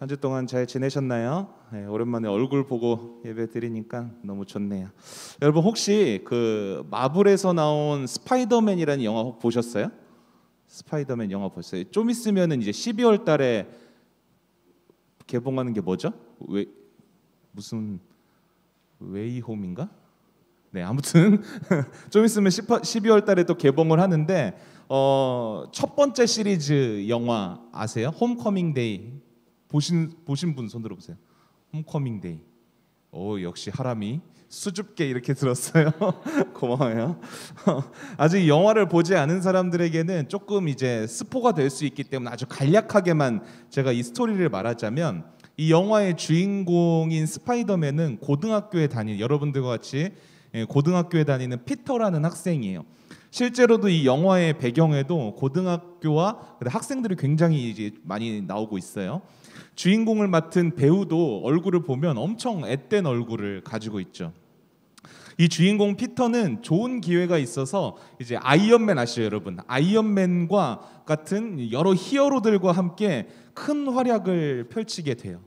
한 주 동안 잘 지내셨나요? 네, 오랜만에 얼굴 보고 예배 드리니까 너무 좋네요. 여러분 혹시 그 마블에서 나온 스파이더맨이라는 영화 혹 보셨어요? 스파이더맨 영화 보셨어요? 좀 있으면은 이제 12월 달에 개봉하는 게 뭐죠? 무슨 웨이홈인가? 네, 아무튼 좀 있으면 12월 달에 또 개봉을 하는데 첫 번째 시리즈 영화 아세요? 홈커밍 데이. 보신 분 손 들어보세요. 홈커밍 데이. 오, 역시 하람이 수줍게 이렇게 들었어요. 고마워요. 아직 영화를 보지 않은 사람들에게는 조금 이제 스포가 될 수 있기 때문에 아주 간략하게만 제가 이 스토리를 말하자면, 이 영화의 주인공인 스파이더맨은 고등학교에 다니는, 여러분들과 같이 고등학교에 다니는 피터라는 학생이에요. 실제로도 이 영화의 배경에도 고등학교와 학생들이 굉장히 이제 많이 나오고 있어요. 주인공을 맡은 배우도 얼굴을 보면 엄청 앳된 얼굴을 가지고 있죠. 이 주인공 피터는 좋은 기회가 있어서 이제 아이언맨 아시죠, 여러분? 아이언맨과 같은 여러 히어로들과 함께 큰 활약을 펼치게 돼요.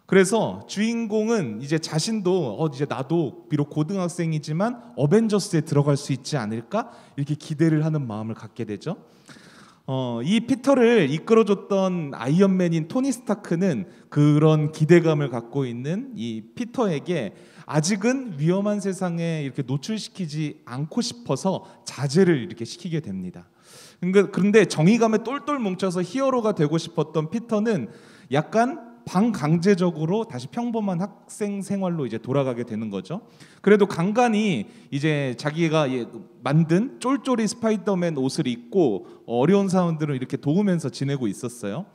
그래서 주인공은 이제 자신도 이제 나도 비록 고등학생이지만 어벤져스에 들어갈 수 있지 않을까? 이렇게 기대를 하는 마음을 갖게 되죠. 이 피터를 이끌어줬던 아이언맨인 토니 스타크는 그런 기대감을 갖고 있는 이 피터에게 아직은 위험한 세상에 이렇게 노출시키지 않고 싶어서 자제를 이렇게 시키게 됩니다. 그런데 정의감에 똘똘 뭉쳐서 히어로가 되고 싶었던 피터는 약간 반강제적으로 다시 평범한 학생 생활로 이제 돌아가게 되는 거죠. 그래도 간간히 이제 자기가 만든 쫄쫄이 스파이더맨 옷을 입고 어려운 사람들을 이렇게 도우면서 지내고 있었어요.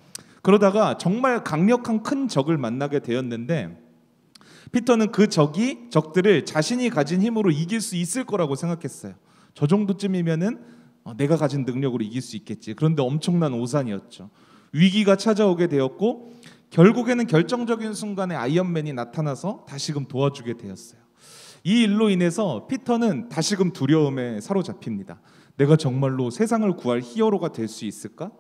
그러다가 정말 강력한 큰 적을 만나게 되었는데, 피터는 그 적들을 자신이 가진 힘으로 이길 수 있을 거라고 생각했어요. 저 정도쯤이면은 내가 가진 능력으로 이길 수 있겠지. 그런데 엄청난 오산이었죠. 위기가 찾아오게 되었고, 결국에는 결정적인 순간에 아이언맨이 나타나서 다시금 도와주게 되었어요. 이 일로 인해서 피터는 다시금 두려움에 사로잡힙니다. 내가 정말로 세상을 구할 히어로가 될 수 있을까?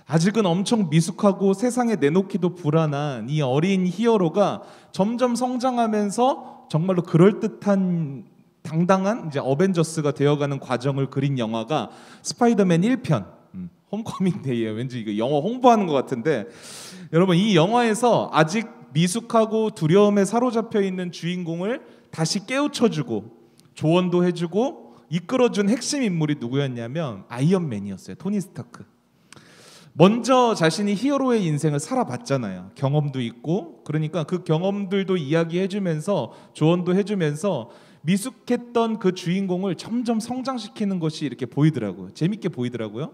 아직은 엄청 미숙하고 세상에 내놓기도 불안한 이 어린 히어로가 점점 성장하면서 정말로 그럴듯한 당당한 이제 어벤져스가 되어가는 과정을 그린 영화가 스파이더맨 1편 홈커밍 데이예요. 왠지 이거 영화 홍보하는 것 같은데, 여러분 이 영화에서 아직 미숙하고 두려움에 사로잡혀 있는 주인공을 다시 깨우쳐주고 조언도 해주고 이끌어준 핵심 인물이 누구였냐면 아이언맨이었어요. 토니 스타크. 먼저 자신이 히어로의 인생을 살아봤잖아요. 경험도 있고, 그러니까 그 경험들도 이야기해주면서 조언도 해주면서 미숙했던 그 주인공을 점점 성장시키는 것이 이렇게 보이더라고요. 재밌게 보이더라고요.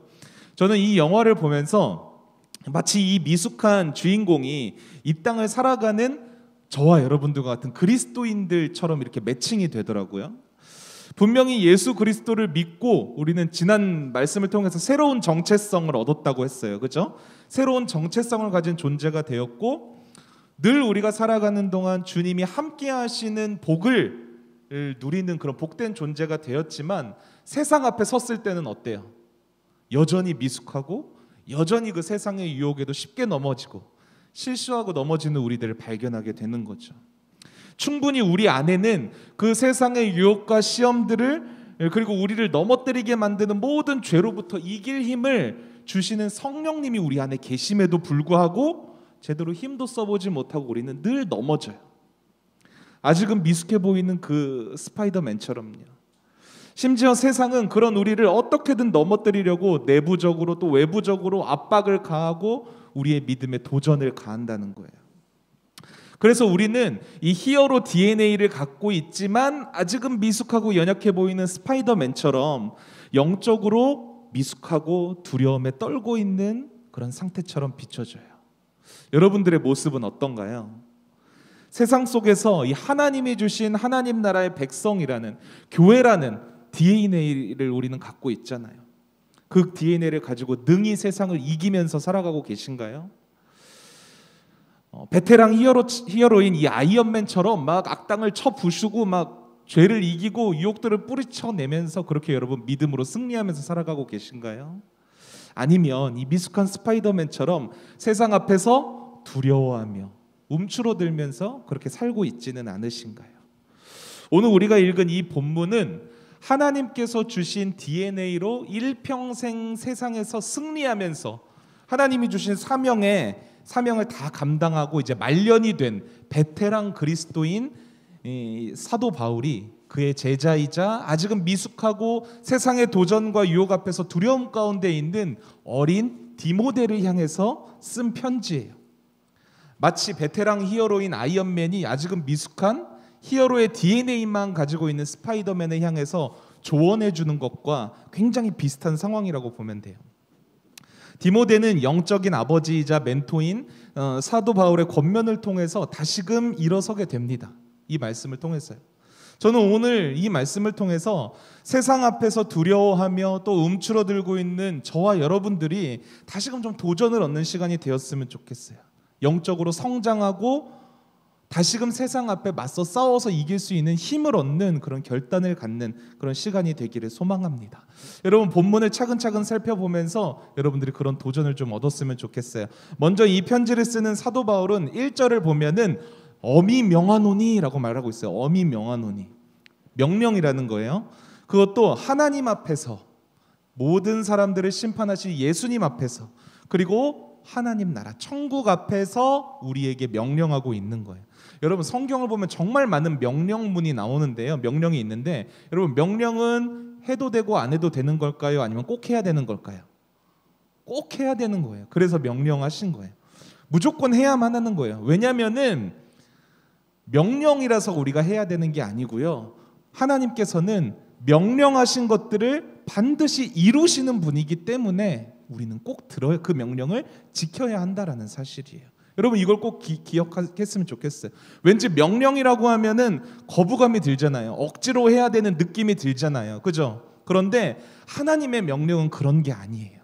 저는 이 영화를 보면서 마치 이 미숙한 주인공이 이 땅을 살아가는 저와 여러분들과 같은 그리스도인들처럼 이렇게 매칭이 되더라고요. 분명히 예수 그리스도를 믿고 우리는 지난 말씀을 통해서 새로운 정체성을 얻었다고 했어요. 그렇죠? 새로운 정체성을 가진 존재가 되었고, 늘 우리가 살아가는 동안 주님이 함께 하시는 복을 누리는 그런 복된 존재가 되었지만, 세상 앞에 섰을 때는 어때요? 여전히 미숙하고 여전히 그 세상의 유혹에도 쉽게 넘어지고 실수하고 넘어지는 우리들을 발견하게 되는 거죠. 충분히 우리 안에는 그 세상의 유혹과 시험들을, 그리고 우리를 넘어뜨리게 만드는 모든 죄로부터 이길 힘을 주시는 성령님이 우리 안에 계심에도 불구하고 제대로 힘도 써보지 못하고 우리는 늘 넘어져요. 아직은 미숙해 보이는 그 스파이더맨처럼요. 심지어 세상은 그런 우리를 어떻게든 넘어뜨리려고 내부적으로 또 외부적으로 압박을 가하고 우리의 믿음에 도전을 가한다는 거예요. 그래서 우리는 이 히어로 DNA를 갖고 있지만 아직은 미숙하고 연약해 보이는 스파이더맨처럼 영적으로 미숙하고 두려움에 떨고 있는 그런 상태처럼 비춰져요. 여러분들의 모습은 어떤가요? 세상 속에서 이 하나님이 주신 하나님 나라의 백성이라는, 교회라는 DNA를 우리는 갖고 있잖아요. 그 DNA를 가지고 능히 세상을 이기면서 살아가고 계신가요? 베테랑 히어로인 이 아이언맨처럼 막 악당을 쳐 부수고 막 죄를 이기고 유혹들을 뿌리쳐내면서 그렇게 여러분 믿음으로 승리하면서 살아가고 계신가요? 아니면 이 미숙한 스파이더맨처럼 세상 앞에서 두려워하며 움츠러들면서 그렇게 살고 있지는 않으신가요? 오늘 우리가 읽은 이 본문은 하나님께서 주신 DNA로 일평생 세상에서 승리하면서 하나님이 주신 사명을 다 감당하고 이제 말년이 된 베테랑 그리스도인 사도 바울이 그의 제자이자 아직은 미숙하고 세상의 도전과 유혹 앞에서 두려움 가운데 있는 어린 디모데를 향해서 쓴 편지예요. 마치 베테랑 히어로인 아이언맨이 아직은 미숙한 히어로의 DNA만 가지고 있는 스파이더맨을 향해서 조언해 주는 것과 굉장히 비슷한 상황이라고 보면 돼요. 디모데는 영적인 아버지이자 멘토인 사도 바울의 권면을 통해서 다시금 일어서게 됩니다. 이 말씀을 통해서요. 저는 오늘 이 말씀을 통해서 세상 앞에서 두려워하며 또 움츠러들고 있는 저와 여러분들이 다시금 좀 도전을 얻는 시간이 되었으면 좋겠어요. 영적으로 성장하고 다시금 세상 앞에 맞서 싸워서 이길 수 있는 힘을 얻는 그런 결단을 갖는 그런 시간이 되기를 소망합니다. 여러분, 본문을 차근차근 살펴보면서 여러분들이 그런 도전을 좀 얻었으면 좋겠어요. 먼저 이 편지를 쓰는 사도 바울은 1절을 보면은 어미 명하노니라고 말하고 있어요. 어미 명하노니. 명령이라는 거예요. 그것도 하나님 앞에서, 모든 사람들을 심판하신 예수님 앞에서, 그리고 하나님 나라 천국 앞에서 우리에게 명령하고 있는 거예요. 여러분, 성경을 보면 정말 많은 명령문이 나오는데요. 명령이 있는데, 여러분, 명령은 해도 되고 안 해도 되는 걸까요? 아니면 꼭 해야 되는 걸까요? 꼭 해야 되는 거예요. 그래서 명령하신 거예요. 무조건 해야만 하는 거예요. 왜냐하면은 명령이라서 우리가 해야 되는 게 아니고요. 하나님께서는 명령하신 것들을 반드시 이루시는 분이기 때문에 우리는 꼭 들어야, 그 명령을 지켜야 한다라는 사실이에요. 여러분, 이걸 꼭 기억했으면 좋겠어요. 왠지 명령이라고 하면은 거부감이 들잖아요. 억지로 해야 되는 느낌이 들잖아요. 그죠? 그런데 하나님의 명령은 그런 게 아니에요.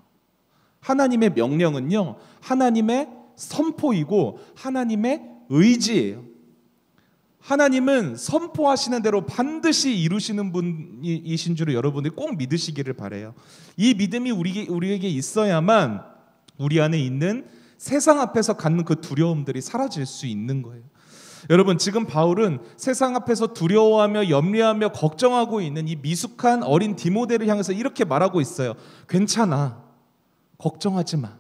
하나님의 명령은요, 하나님의 선포이고 하나님의 의지예요. 하나님은 선포하시는 대로 반드시 이루시는 분이신 줄을 여러분들이 꼭 믿으시기를 바라요. 이 믿음이 우리에게 있어야만 우리 안에 있는 세상 앞에서 갖는 그 두려움들이 사라질 수 있는 거예요. 여러분, 지금 바울은 세상 앞에서 두려워하며 염려하며 걱정하고 있는 이 미숙한 어린 디모데를 향해서 이렇게 말하고 있어요. 괜찮아. 걱정하지 마.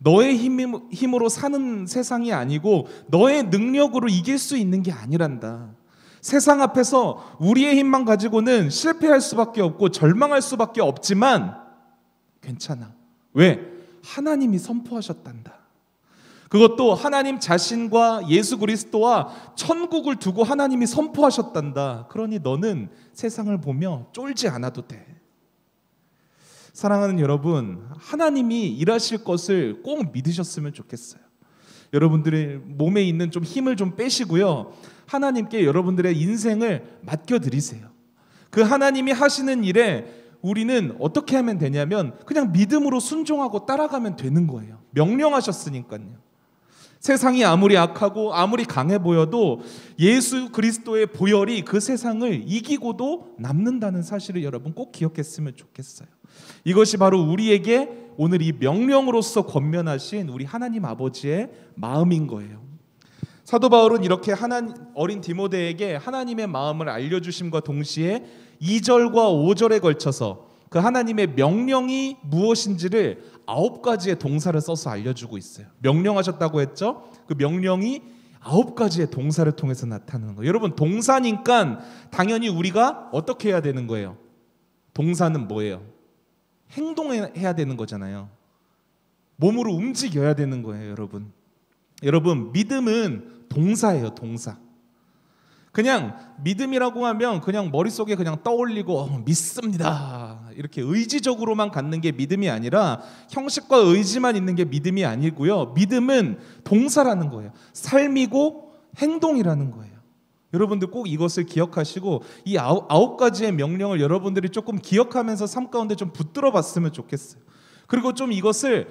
너의 힘으로 사는 세상이 아니고 너의 능력으로 이길 수 있는 게 아니란다. 세상 앞에서 우리의 힘만 가지고는 실패할 수밖에 없고 절망할 수밖에 없지만 괜찮아. 왜? 하나님이 선포하셨단다. 그것도 하나님 자신과 예수 그리스도와 천국을 두고 하나님이 선포하셨단다. 그러니 너는 세상을 보며 쫄지 않아도 돼. 사랑하는 여러분, 하나님이 일하실 것을 꼭 믿으셨으면 좋겠어요. 여러분들의 몸에 있는 좀 힘을 좀 빼시고요, 하나님께 여러분들의 인생을 맡겨드리세요. 그 하나님이 하시는 일에 우리는 어떻게 하면 되냐면 그냥 믿음으로 순종하고 따라가면 되는 거예요. 명령하셨으니까요. 세상이 아무리 악하고 아무리 강해 보여도 예수 그리스도의 보혈이 그 세상을 이기고도 남는다는 사실을 여러분 꼭 기억했으면 좋겠어요. 이것이 바로 우리에게 오늘 이 명령으로서 권면하신 우리 하나님 아버지의 마음인 거예요. 사도 바울은 이렇게 어린 디모데에게 하나님의 마음을 알려주심과 동시에 2절과 5절에 걸쳐서 그 하나님의 명령이 무엇인지를 9가지의 동사를 써서 알려주고 있어요. 명령하셨다고 했죠? 그 명령이 9가지의 동사를 통해서 나타나는 거예요. 여러분, 동사니까 당연히 우리가 어떻게 해야 되는 거예요? 동사는 뭐예요? 행동해야 되는 거잖아요. 몸으로 움직여야 되는 거예요, 여러분. 여러분, 믿음은 동사예요, 동사. 그냥 믿음이라고 하면 그냥 머릿속에 그냥 떠올리고 믿습니다, 이렇게 의지적으로만 갖는 게 믿음이 아니라 형식과 의지만 있는 게 믿음이 아니고요. 믿음은 동사라는 거예요. 삶이고 행동이라는 거예요. 여러분들 꼭 이것을 기억하시고 이 9가지의 명령을 여러분들이 조금 기억하면서 삶 가운데 좀 붙들어 봤으면 좋겠어요. 그리고 좀 이것을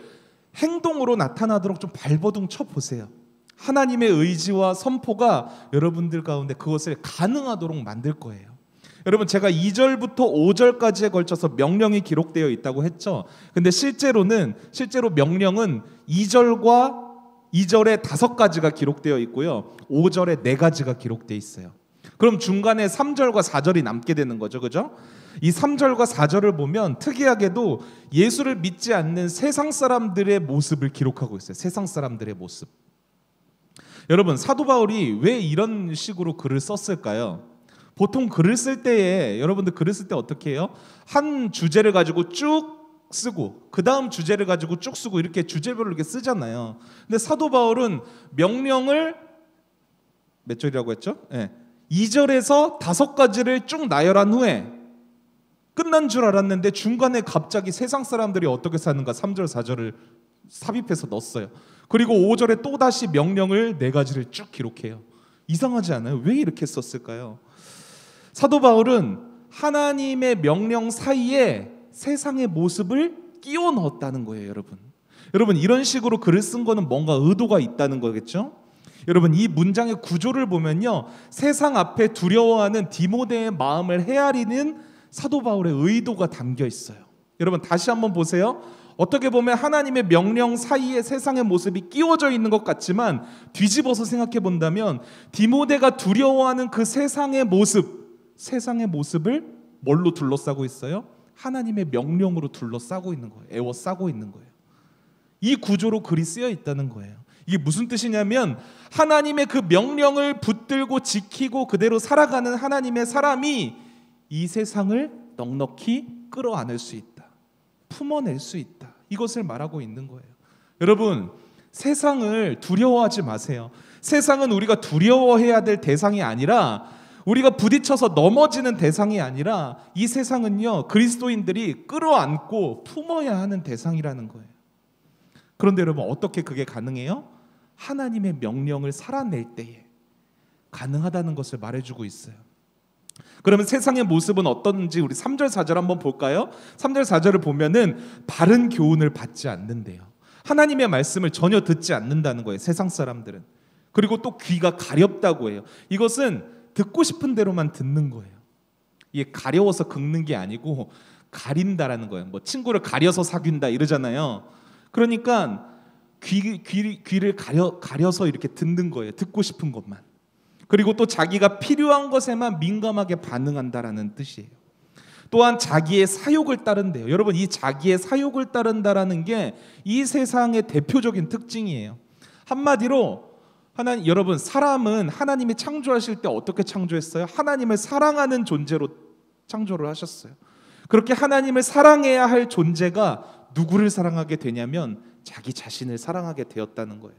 행동으로 나타나도록 좀 발버둥 쳐보세요. 하나님의 의지와 선포가 여러분들 가운데 그것을 가능하도록 만들 거예요. 여러분, 제가 2절부터 5절까지에 걸쳐서 명령이 기록되어 있다고 했죠. 근데 실제로 명령은 2절과 2절에 5가지가 기록되어 있고요. 5절에 4가지가 기록되어 있어요. 그럼 중간에 3절과 4절이 남게 되는 거죠. 그죠? 이 3절과 4절을 보면 특이하게도 예수를 믿지 않는 세상 사람들의 모습을 기록하고 있어요. 세상 사람들의 모습. 여러분, 사도 바울이 왜 이런 식으로 글을 썼을까요? 보통 글을 쓸 때에 여러분들 글을 쓸 때 어떻게 해요? 한 주제를 가지고 쭉 쓰고 그 다음 주제를 가지고 쭉 쓰고 이렇게 주제별로 이렇게 쓰잖아요. 근데 사도 바울은 명령을 몇 절이라고 했죠? 2절에서 5가지를 쭉 나열한 후에 끝난 줄 알았는데 중간에 갑자기 세상 사람들이 어떻게 사는가 3절 4절을 삽입해서 넣었어요. 그리고 5절에 또다시 명령을 4가지를 쭉 기록해요. 이상하지 않아요? 왜 이렇게 썼을까요? 사도 바울은 하나님의 명령 사이에 세상의 모습을 끼워 넣었다는 거예요. 여러분 이런 식으로 글을 쓴 거는 뭔가 의도가 있다는 거겠죠? 여러분, 이 문장의 구조를 보면요, 세상 앞에 두려워하는 디모데의 마음을 헤아리는 사도 바울의 의도가 담겨 있어요. 여러분, 다시 한번 보세요. 어떻게 보면 하나님의 명령 사이에 세상의 모습이 끼워져 있는 것 같지만 뒤집어서 생각해 본다면 디모데가 두려워하는 그 세상의 모습을 뭘로 둘러싸고 있어요? 하나님의 명령으로 둘러싸고 있는 거예요. 에워싸고 있는 거예요. 이 구조로 글이 쓰여 있다는 거예요. 이게 무슨 뜻이냐면 하나님의 그 명령을 붙들고 지키고 그대로 살아가는 하나님의 사람이 이 세상을 넉넉히 끌어안을 수 있다. 품어낼 수 있다. 이것을 말하고 있는 거예요. 여러분, 세상을 두려워하지 마세요. 세상은 우리가 두려워해야 될 대상이 아니라 우리가 부딪혀서 넘어지는 대상이 아니라 이 세상은요, 그리스도인들이 끌어안고 품어야 하는 대상이라는 거예요. 그런데 여러분, 어떻게 그게 가능해요? 하나님의 명령을 살아낼 때에 가능하다는 것을 말해주고 있어요. 그러면 세상의 모습은 어떤지 우리 3절 4절 한번 볼까요? 3절 4절을 보면은 바른 교훈을 받지 않는데요. 하나님의 말씀을 전혀 듣지 않는다는 거예요. 세상 사람들은. 그리고 또 귀가 가렵다고 해요. 이것은 듣고 싶은 대로만 듣는 거예요. 이게 가려워서 긁는 게 아니고 가린다라는 거예요. 뭐 친구를 가려서 사귄다 이러잖아요. 그러니까 귀를 가려서 이렇게 듣는 거예요. 듣고 싶은 것만. 그리고 또 자기가 필요한 것에만 민감하게 반응한다라는 뜻이에요. 또한 자기의 사욕을 따른대요. 여러분, 이 자기의 사욕을 따른다라는 게 이 세상의 대표적인 특징이에요. 한마디로 여러분, 사람은 하나님이 창조하실 때 어떻게 창조했어요? 하나님을 사랑하는 존재로 창조를 하셨어요. 그렇게 하나님을 사랑해야 할 존재가 누구를 사랑하게 되냐면 자기 자신을 사랑하게 되었다는 거예요.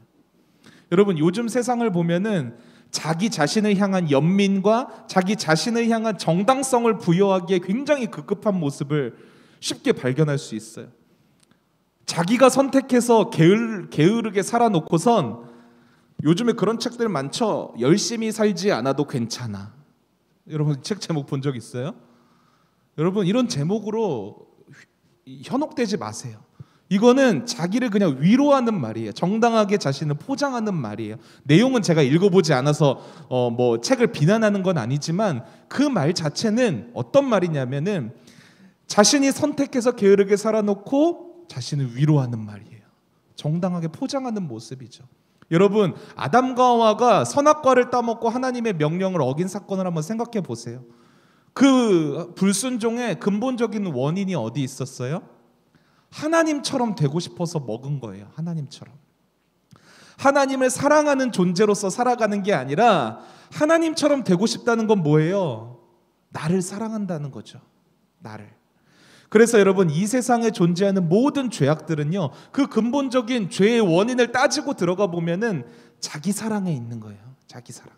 여러분, 요즘 세상을 보면은 자기 자신을 향한 연민과 자기 자신을 향한 정당성을 부여하기에 굉장히 급급한 모습을 쉽게 발견할 수 있어요. 자기가 선택해서 게으르게 살아놓고선 요즘에 그런 책들 많죠. 열심히 살지 않아도 괜찮아. 여러분, 책 제목 본 적 있어요? 여러분, 이런 제목으로 현혹되지 마세요. 이거는 자기를 그냥 위로하는 말이에요. 정당하게 자신을 포장하는 말이에요. 내용은 제가 읽어보지 않아서 뭐 책을 비난하는 건 아니지만 그 말 자체는 어떤 말이냐면은 자신이 선택해서 게으르게 살아놓고 자신을 위로하는 말이에요. 정당하게 포장하는 모습이죠. 여러분, 아담과 하와가 선악과를 따먹고 하나님의 명령을 어긴 사건을 한번 생각해 보세요. 그 불순종의 근본적인 원인이 어디 있었어요? 하나님처럼 되고 싶어서 먹은 거예요. 하나님처럼. 하나님을 사랑하는 존재로서 살아가는 게 아니라 하나님처럼 되고 싶다는 건 뭐예요? 나를 사랑한다는 거죠. 나를. 그래서 여러분, 이 세상에 존재하는 모든 죄악들은요, 그 근본적인 죄의 원인을 따지고 들어가 보면은 자기 사랑에 있는 거예요. 자기 사랑.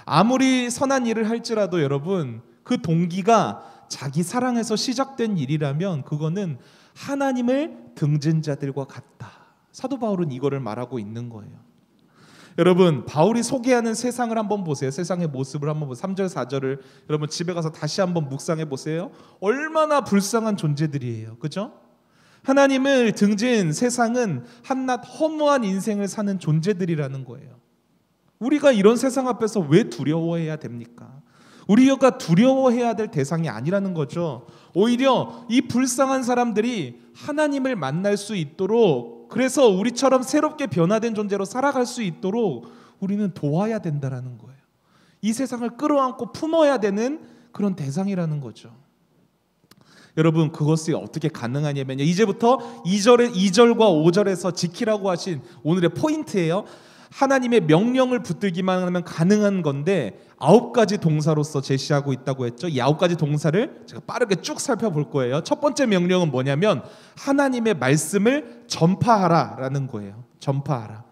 아무리 선한 일을 할지라도 여러분, 그 동기가 자기 사랑에서 시작된 일이라면 그거는 하나님을 등진 자들과 같다. 사도 바울은 이거를 말하고 있는 거예요. 여러분, 바울이 소개하는 세상을 한번 보세요. 세상의 모습을 한번 보세요. 3절 4절을 여러분 집에 가서 다시 한번 묵상해 보세요. 얼마나 불쌍한 존재들이에요. 그죠? 하나님을 등진 세상은 한낱 허무한 인생을 사는 존재들이라는 거예요. 우리가 이런 세상 앞에서 왜 두려워해야 됩니까? 우리가 두려워해야 될 대상이 아니라는 거죠. 오히려 이 불쌍한 사람들이 하나님을 만날 수 있도록 그래서 우리처럼 새롭게 변화된 존재로 살아갈 수 있도록 우리는 도와야 된다라는 거예요. 이 세상을 끌어안고 품어야 되는 그런 대상이라는 거죠. 여러분, 그것이 어떻게 가능하냐면요, 이제부터 2절과 5절에서 지키라고 하신 오늘의 포인트예요. 하나님의 명령을 붙들기만 하면 가능한 건데 9가지 동사로서 제시하고 있다고 했죠. 이 9가지 동사를 제가 빠르게 쭉 살펴볼 거예요. 첫 번째 명령은 뭐냐면 하나님의 말씀을 전파하라라는 거예요. 전파하라.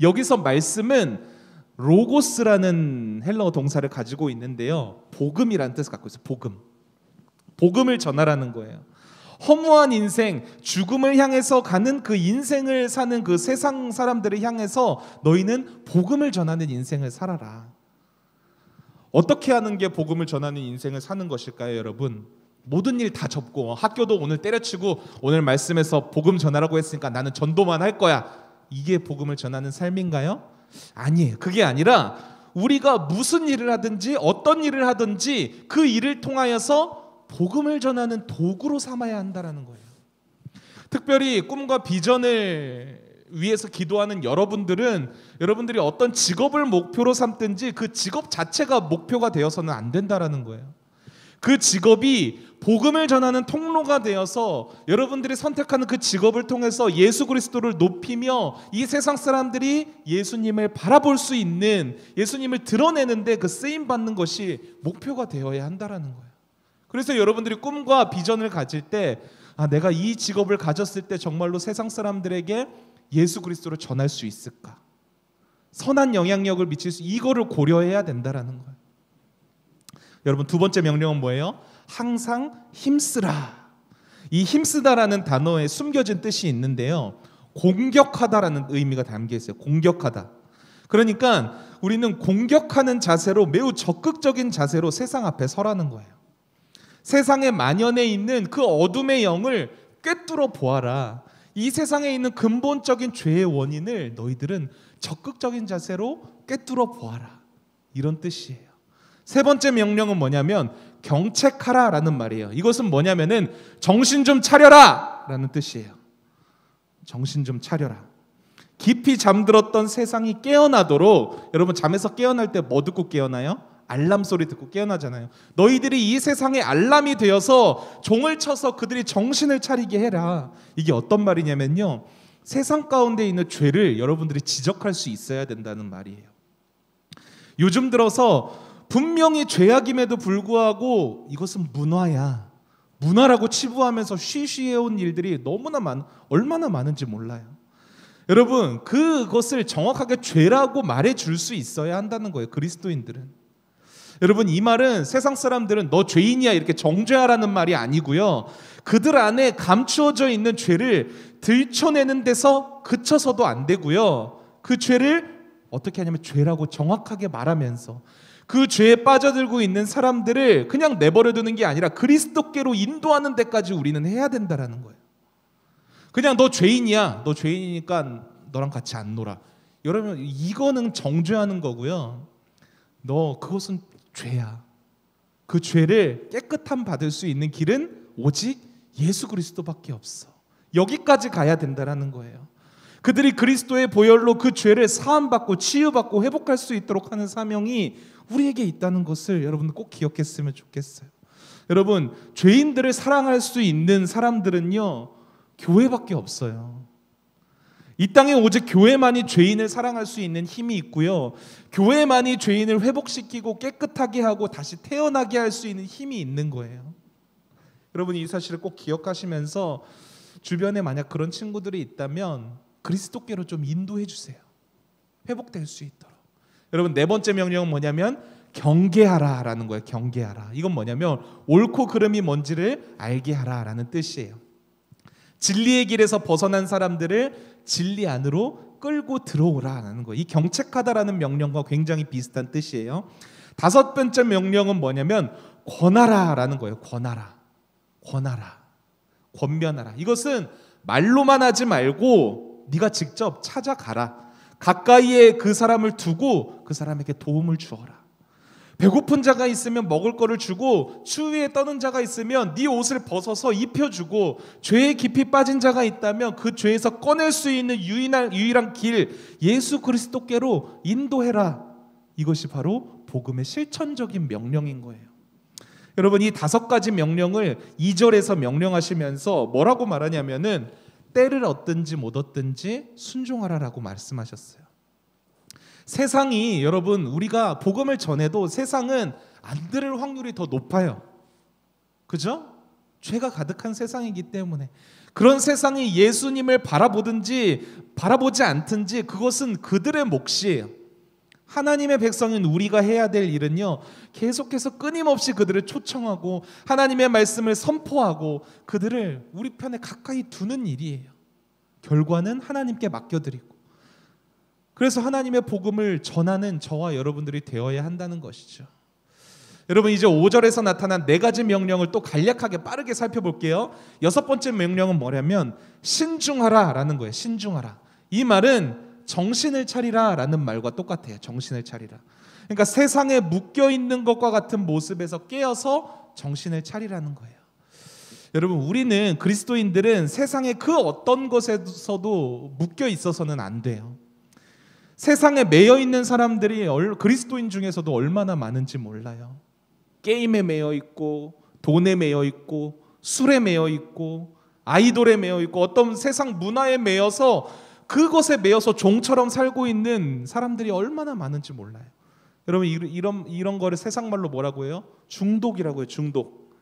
여기서 말씀은 로고스라는 헬라어 동사를 가지고 있는데요, 복음이라는 뜻을 갖고 있어요. 복음을 전하라는 거예요. 허무한 인생, 죽음을 향해서 가는 그 인생을 사는 그 세상 사람들을 향해서 너희는 복음을 전하는 인생을 살아라. 어떻게 하는 게 복음을 전하는 인생을 사는 것일까요, 여러분? 모든 일 다 접고 학교도 오늘 때려치고 오늘 말씀에서 복음 전하라고 했으니까 나는 전도만 할 거야. 이게 복음을 전하는 삶인가요? 아니에요. 그게 아니라 우리가 무슨 일을 하든지 어떤 일을 하든지 그 일을 통하여서 복음을 전하는 도구로 삼아야 한다는 거예요. 특별히 꿈과 비전을 위해서 기도하는 여러분들은 여러분들이 어떤 직업을 목표로 삼든지 그 직업 자체가 목표가 되어서는 안 된다는 거예요. 그 직업이 복음을 전하는 통로가 되어서 여러분들이 선택하는 그 직업을 통해서 예수 그리스도를 높이며 이 세상 사람들이 예수님을 바라볼 수 있는, 예수님을 드러내는데 그 쓰임받는 것이 목표가 되어야 한다는 거예요. 그래서 여러분들이 꿈과 비전을 가질 때 내가 이 직업을 가졌을 때 정말로 세상 사람들에게 예수 그리스도를 전할 수 있을까? 선한 영향력을 미칠 수, 이거를 고려해야 된다는 거예요. 여러분, 두 번째 명령은 뭐예요? 항상 힘쓰라. 이 힘쓰다라는 단어에 숨겨진 뜻이 있는데요, 공격하다라는 의미가 담겨 있어요. 공격하다. 그러니까 우리는 공격하는 자세로, 매우 적극적인 자세로 세상 앞에 서라는 거예요. 세상에 만연해 있는 그 어둠의 영을 꿰뚫어 보아라. 이 세상에 있는 근본적인 죄의 원인을 너희들은 적극적인 자세로 꿰뚫어 보아라. 이런 뜻이에요. 세 번째 명령은 뭐냐면 경책하라라는 말이에요. 이것은 뭐냐면은 정신 좀 차려라라는 뜻이에요. 정신 좀 차려라. 깊이 잠들었던 세상이 깨어나도록, 여러분 잠에서 깨어날 때 뭐 듣고 깨어나요? 알람 소리 듣고 깨어나잖아요. 너희들이 이 세상의 알람이 되어서 종을 쳐서 그들이 정신을 차리게 해라. 이게 어떤 말이냐면요, 세상 가운데 있는 죄를 여러분들이 지적할 수 있어야 된다는 말이에요. 요즘 들어서 분명히 죄악임에도 불구하고 이것은 문화야, 문화라고 치부하면서 쉬쉬해온 일들이 얼마나 많은지 몰라요. 여러분, 그것을 정확하게 죄라고 말해줄 수 있어야 한다는 거예요, 그리스도인들은. 여러분, 이 말은 세상 사람들은 너 죄인이야 이렇게 정죄하라는 말이 아니고요, 그들 안에 감추어져 있는 죄를 들춰내는 데서 그쳐서도 안 되고요, 그 죄를 어떻게 하냐면 죄라고 정확하게 말하면서 그 죄에 빠져들고 있는 사람들을 그냥 내버려두는 게 아니라 그리스도께로 인도하는 데까지 우리는 해야 된다는 거예요. 그냥 너 죄인이야, 너 죄인이니까 너랑 같이 안 놀아, 여러분 이거는 정죄하는 거고요. 그것은 죄야. 그 죄를 깨끗함 받을 수 있는 길은 오직 예수 그리스도밖에 없어. 여기까지 가야 된다는 거예요. 그들이 그리스도의 보혈로 그 죄를 사함받고 치유받고 회복할 수 있도록 하는 사명이 우리에게 있다는 것을 여러분 꼭 기억했으면 좋겠어요. 여러분, 죄인들을 사랑할 수 있는 사람들은요, 교회밖에 없어요. 이 땅에 오직 교회만이 죄인을 사랑할 수 있는 힘이 있고요, 교회만이 죄인을 회복시키고 깨끗하게 하고 다시 태어나게 할 수 있는 힘이 있는 거예요. 여러분, 이 사실을 꼭 기억하시면서 주변에 만약 그런 친구들이 있다면 그리스도께로 좀 인도해 주세요. 회복될 수 있도록. 여러분, 네 번째 명령은 뭐냐면 경계하라라는 거예요. 경계하라. 이건 뭐냐면 옳고 그름이 뭔지를 알게 하라라는 뜻이에요. 진리의 길에서 벗어난 사람들을 진리 안으로 끌고 들어오라는 거예요. 이 경책하다라는 명령과 굉장히 비슷한 뜻이에요. 다섯 번째 명령은 뭐냐면 권하라라는 거예요. 권하라. 권면하라. 이것은 말로만 하지 말고 네가 직접 찾아가라. 가까이에 그 사람을 두고 그 사람에게 도움을 주어라. 배고픈 자가 있으면 먹을 거를 주고 추위에 떠는 자가 있으면 네 옷을 벗어서 입혀주고 죄에 깊이 빠진 자가 있다면 그 죄에서 꺼낼 수 있는 유일한 길 예수 그리스도께로 인도해라. 이것이 바로 복음의 실천적인 명령인 거예요. 여러분, 이 5가지 명령을 2절에서 명령하시면서 뭐라고 말하냐면은 때를 얻든지 못 얻든지 순종하라라고 말씀하셨어요. 세상이, 여러분, 우리가 복음을 전해도 세상은 안 들을 확률이 더 높아요. 그죠? 죄가 가득한 세상이기 때문에. 그런 세상이 예수님을 바라보든지 바라보지 않든지 그것은 그들의 몫이에요. 하나님의 백성인 우리가 해야 될 일은요, 계속해서 끊임없이 그들을 초청하고 하나님의 말씀을 선포하고 그들을 우리 편에 가까이 두는 일이에요. 결과는 하나님께 맡겨드리고. 그래서 하나님의 복음을 전하는 저와 여러분들이 되어야 한다는 것이죠. 여러분, 이제 5절에서 나타난 4가지 명령을 또 간략하게 빠르게 살펴볼게요. 6번째 명령은 뭐냐면 신중하라 라는 거예요. 신중하라. 이 말은 정신을 차리라 라는 말과 똑같아요. 정신을 차리라. 그러니까 세상에 묶여있는 것과 같은 모습에서 깨어서 정신을 차리라는 거예요. 여러분, 우리는 그리스도인들은 세상의 그 어떤 것에서도 묶여 있어서는 안 돼요. 세상에 매여 있는 사람들이 그리스도인 중에서도 얼마나 많은지 몰라요. 게임에 매여 있고, 돈에 매여 있고, 술에 매여 있고, 아이돌에 매여 있고, 어떤 세상 문화에 매여서 그것에 매여서 종처럼 살고 있는 사람들이 얼마나 많은지 몰라요. 여러분, 이런 거를 세상 말로 뭐라고 해요? 중독이라고 해요. 중독.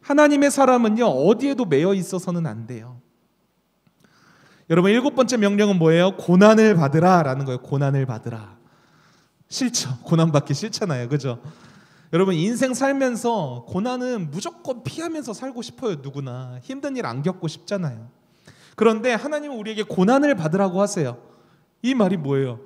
하나님의 사람은요, 어디에도 매여 있어서는 안 돼요. 여러분, 7번째 명령은 뭐예요? 고난을 받으라 라는 거예요. 고난을 받으라. 싫죠. 고난받기 싫잖아요. 그죠? 여러분, 인생 살면서 고난은 무조건 피하면서 살고 싶어요. 누구나. 힘든 일 안 겪고 싶잖아요. 그런데 하나님은 우리에게 고난을 받으라고 하세요. 이 말이 뭐예요?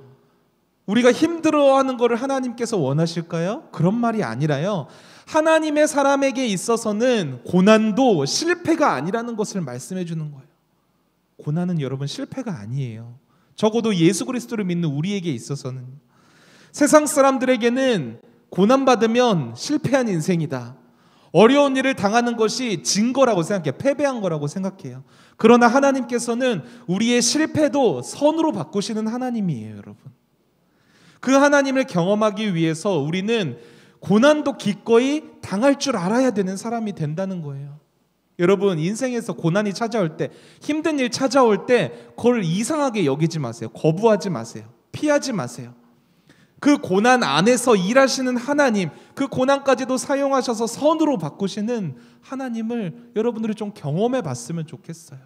우리가 힘들어하는 것을 하나님께서 원하실까요? 그런 말이 아니라요, 하나님의 사람에게 있어서는 고난도 실패가 아니라는 것을 말씀해 주는 거예요. 고난은 여러분 실패가 아니에요. 적어도 예수 그리스도를 믿는 우리에게 있어서는. 세상 사람들에게는 고난받으면 실패한 인생이다, 어려운 일을 당하는 것이 진 거라고 생각해요. 패배한 거라고 생각해요. 그러나 하나님께서는 우리의 실패도 선으로 바꾸시는 하나님이에요. 여러분, 그 하나님을 경험하기 위해서 우리는 고난도 기꺼이 당할 줄 알아야 되는 사람이 된다는 거예요. 여러분, 인생에서 고난이 찾아올 때, 힘든 일 찾아올 때 그걸 이상하게 여기지 마세요. 거부하지 마세요. 피하지 마세요. 그 고난 안에서 일하시는 하나님, 그 고난까지도 사용하셔서 선으로 바꾸시는 하나님을 여러분들이 좀 경험해 봤으면 좋겠어요.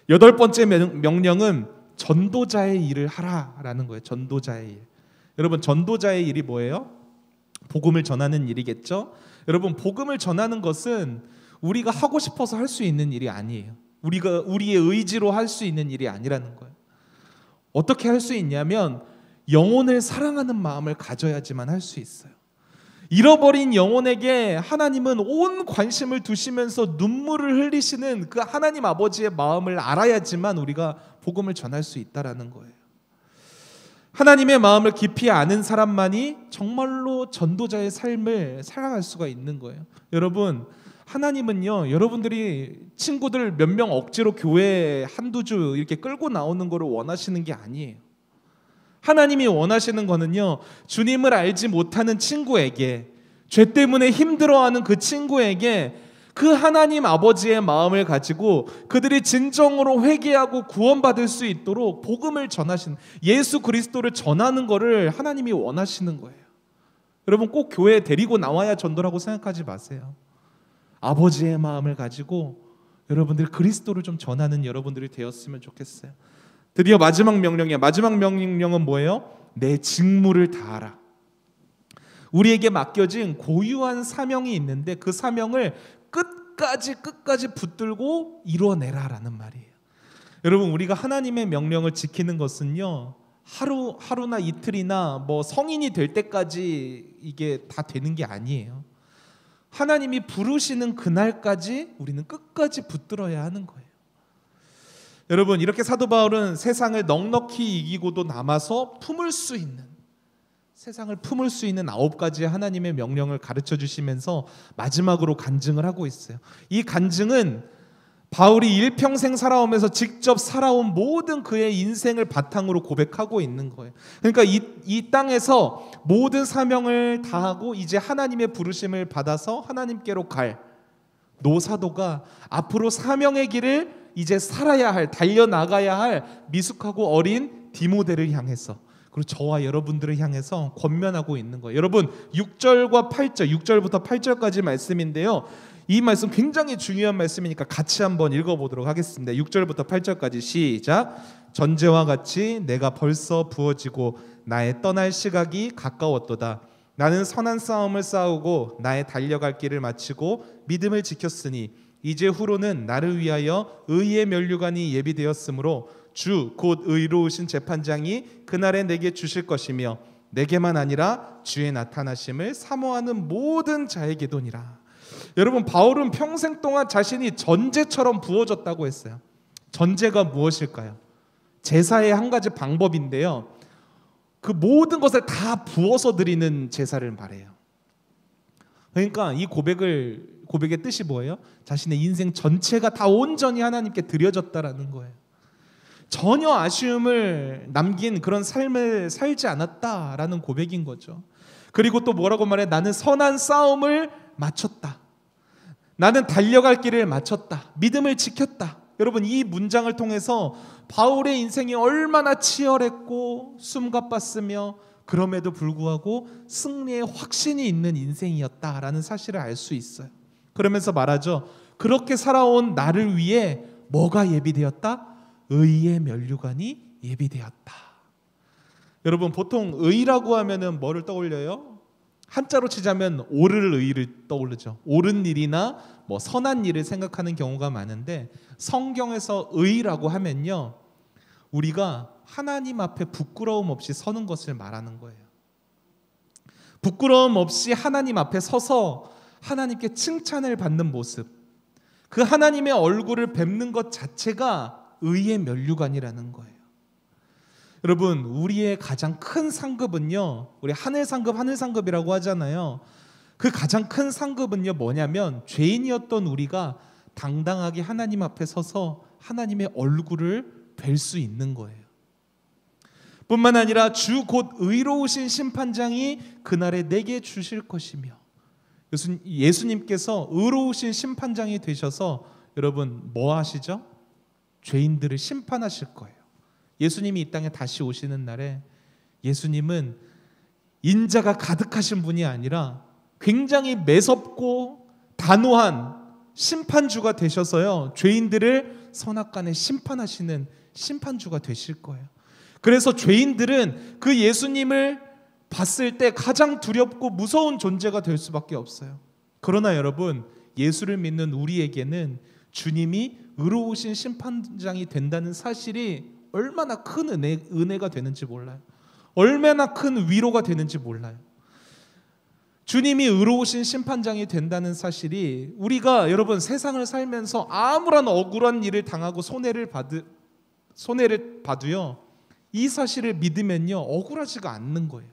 8번째 명령은 전도자의 일을 하라라는 거예요. 전도자의 일. 여러분, 전도자의 일이 뭐예요? 복음을 전하는 일이겠죠? 여러분, 복음을 전하는 것은 우리가 하고 싶어서 할 수 있는 일이 아니에요. 우리의 의지로 할 수 있는 일이 아니라는 거예요. 어떻게 할 수 있냐면 영혼을 사랑하는 마음을 가져야지만 할 수 있어요. 잃어버린 영혼에게 하나님은 온 관심을 두시면서 눈물을 흘리시는 그 하나님 아버지의 마음을 알아야지만 우리가 복음을 전할 수 있다라는 거예요. 하나님의 마음을 깊이 아는 사람만이 정말로 전도자의 삶을 살아갈 수가 있는 거예요. 여러분, 하나님은요, 여러분들이 친구들 몇 명 억지로 교회에 한두 주 이렇게 끌고 나오는 거를 원하시는 게 아니에요. 하나님이 원하시는 거는요, 주님을 알지 못하는 친구에게, 죄 때문에 힘들어하는 그 친구에게 그 하나님 아버지의 마음을 가지고 그들이 진정으로 회개하고 구원받을 수 있도록 복음을 전하시는, 예수 그리스도를 전하는 거를 하나님이 원하시는 거예요. 여러분, 꼭 교회에 데리고 나와야 전도라고 생각하지 마세요. 아버지의 마음을 가지고 여러분들 그리스도를 좀 전하는 여러분들이 되었으면 좋겠어요. 드디어 마지막 명령이에요. 마지막 명령은 뭐예요? 내 직무를 다하라. 우리에게 맡겨진 고유한 사명이 있는데 그 사명을 끝까지 붙들고 이뤄내라라는 말이에요. 여러분, 우리가 하나님의 명령을 지키는 것은요, 하루나 이틀이나 뭐 성인이 될 때까지 이게 다 되는 게 아니에요. 하나님이 부르시는 그날까지 우리는 끝까지 붙들어야 하는 거예요. 여러분, 이렇게 사도 바울은 세상을 넉넉히 이기고도 남아서 품을 수 있는, 세상을 품을 수 있는 9가지의 하나님의 명령을 가르쳐 주시면서 마지막으로 간증을 하고 있어요. 이 간증은 바울이 일평생 살아오면서 직접 살아온 모든 그의 인생을 바탕으로 고백하고 있는 거예요. 그러니까 이 땅에서 모든 사명을 다하고 이제 하나님의 부르심을 받아서 하나님께로 갈 노사도가 앞으로 사명의 길을 이제 살아야 할, 달려나가야 할 미숙하고 어린 디모데를 향해서, 그리고 저와 여러분들을 향해서 권면하고 있는 거예요. 여러분 6절과 8절, 6절부터 8절까지 말씀인데요, 이 말씀 굉장히 중요한 말씀이니까 같이 한번 읽어보도록 하겠습니다. 6절부터 8절까지 시작. 전제와 같이 내가 벌써 부어지고 나의 떠날 시각이 가까웠도다. 나는 선한 싸움을 싸우고 나의 달려갈 길을 마치고 믿음을 지켰으니 이제 후로는 나를 위하여 의의 면류관이 예비되었으므로 주 곧 의로우신 재판장이 그날에 내게 주실 것이며 내게만 아니라 주의 나타나심을 사모하는 모든 자에게도니라. 여러분, 바울은 평생 동안 자신이 전제처럼 부어졌다고 했어요. 전제가 무엇일까요? 제사의 한 가지 방법인데요, 그 모든 것을 다 부어서 드리는 제사를 말해요. 그러니까 이 고백의 뜻이 뭐예요? 자신의 인생 전체가 다 온전히 하나님께 드려졌다라는 거예요. 전혀 아쉬움을 남긴 그런 삶을 살지 않았다라는 고백인 거죠. 그리고 또 뭐라고 말해? 나는 선한 싸움을 마쳤다. 나는 달려갈 길을 마쳤다. 믿음을 지켰다. 여러분, 이 문장을 통해서 바울의 인생이 얼마나 치열했고 숨가빴으며 그럼에도 불구하고 승리의 확신이 있는 인생이었다라는 사실을 알 수 있어요. 그러면서 말하죠. 그렇게 살아온 나를 위해 뭐가 예비되었다? 의의 면류관이 예비되었다. 여러분, 보통 의라고 하면은 뭐를 떠올려요? 한자로 치자면 옳을 의를 떠오르죠. 옳은 일이나 뭐 선한 일을 생각하는 경우가 많은데, 성경에서 의라고 하면요, 우리가 하나님 앞에 부끄러움 없이 서는 것을 말하는 거예요. 부끄러움 없이 하나님 앞에 서서 하나님께 칭찬을 받는 모습, 그 하나님의 얼굴을 뵙는 것 자체가 의의 면류관이라는 거예요. 여러분, 우리의 가장 큰 상급은요, 우리 하늘 상급이라고 하잖아요. 그 가장 큰 상급은요 뭐냐면, 죄인이었던 우리가 당당하게 하나님 앞에 서서 하나님의 얼굴을 뵐 수 있는 거예요. 뿐만 아니라 주 곧 의로우신 심판장이 그날에 내게 주실 것이며, 예수님께서 의로우신 심판장이 되셔서 여러분 뭐 하시죠? 죄인들을 심판하실 거예요. 예수님이 이 땅에 다시 오시는 날에 예수님은 인자가 가득하신 분이 아니라 굉장히 매섭고 단호한 심판주가 되셔서요, 죄인들을 선악간에 심판하시는 심판주가 되실 거예요. 그래서 죄인들은 그 예수님을 봤을 때 가장 두렵고 무서운 존재가 될 수밖에 없어요. 그러나 여러분, 예수를 믿는 우리에게는 주님이 의로우신 심판장이 된다는 사실이 얼마나 큰 은혜가 되는지 몰라요. 얼마나 큰 위로가 되는지 몰라요. 주님이 의로우신 심판장이 된다는 사실이, 우리가 여러분 세상을 살면서 아무런 억울한 일을 당하고 손해를 봐도요, 이 사실을 믿으면요 억울하지가 않는 거예요.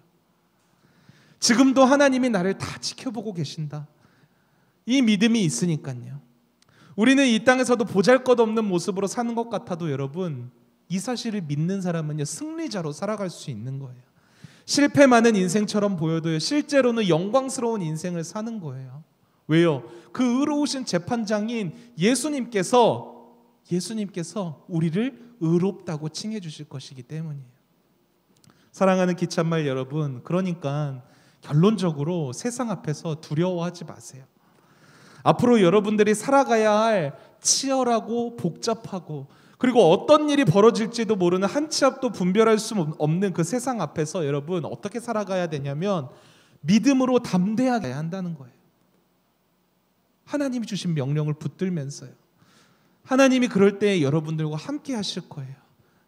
지금도 하나님이 나를 다 지켜보고 계신다, 이 믿음이 있으니까요. 우리는 이 땅에서도 보잘것없는 모습으로 사는 것 같아도 여러분, 이 사실을 믿는 사람은요 승리자로 살아갈 수 있는 거예요. 실패 많은 인생처럼 보여도요 실제로는 영광스러운 인생을 사는 거예요. 왜요? 그 의로우신 재판장인 예수님께서 우리를 의롭다고 칭해 주실 것이기 때문이에요. 사랑하는 기찬말 여러분, 그러니까 결론적으로 세상 앞에서 두려워하지 마세요. 앞으로 여러분들이 살아가야 할 치열하고 복잡하고, 그리고 어떤 일이 벌어질지도 모르는 한 치 앞도 분별할 수 없는 그 세상 앞에서 여러분 어떻게 살아가야 되냐면, 믿음으로 담대하게 한다는 거예요. 하나님이 주신 명령을 붙들면서요. 하나님이 그럴 때 여러분들과 함께 하실 거예요.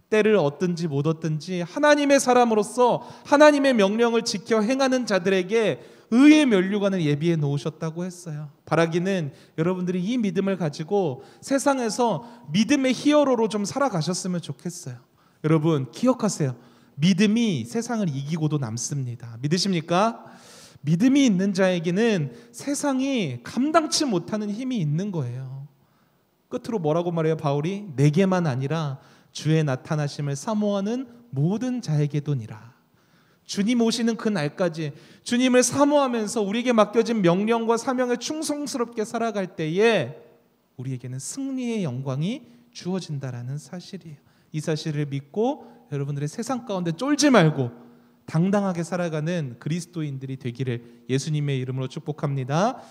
때를 얻든지 못 얻든지 하나님의 사람으로서 하나님의 명령을 지켜 행하는 자들에게 의의 면류관을 예비해 놓으셨다고 했어요. 바라기는 여러분들이 이 믿음을 가지고 세상에서 믿음의 히어로로 좀 살아가셨으면 좋겠어요. 여러분 기억하세요. 믿음이 세상을 이기고도 남습니다. 믿으십니까? 믿음이 있는 자에게는 세상이 감당치 못하는 힘이 있는 거예요. 끝으로 뭐라고 말해요, 바울이? 내게만 아니라 주의 나타나심을 사모하는 모든 자에게도니라. 주님 오시는 그 날까지 주님을 사모하면서 우리에게 맡겨진 명령과 사명에 충성스럽게 살아갈 때에 우리에게는 승리의 영광이 주어진다라는 사실이에요. 이 사실을 믿고 여러분들의 세상 가운데 쫄지 말고 당당하게 살아가는 그리스도인들이 되기를 예수님의 이름으로 축복합니다.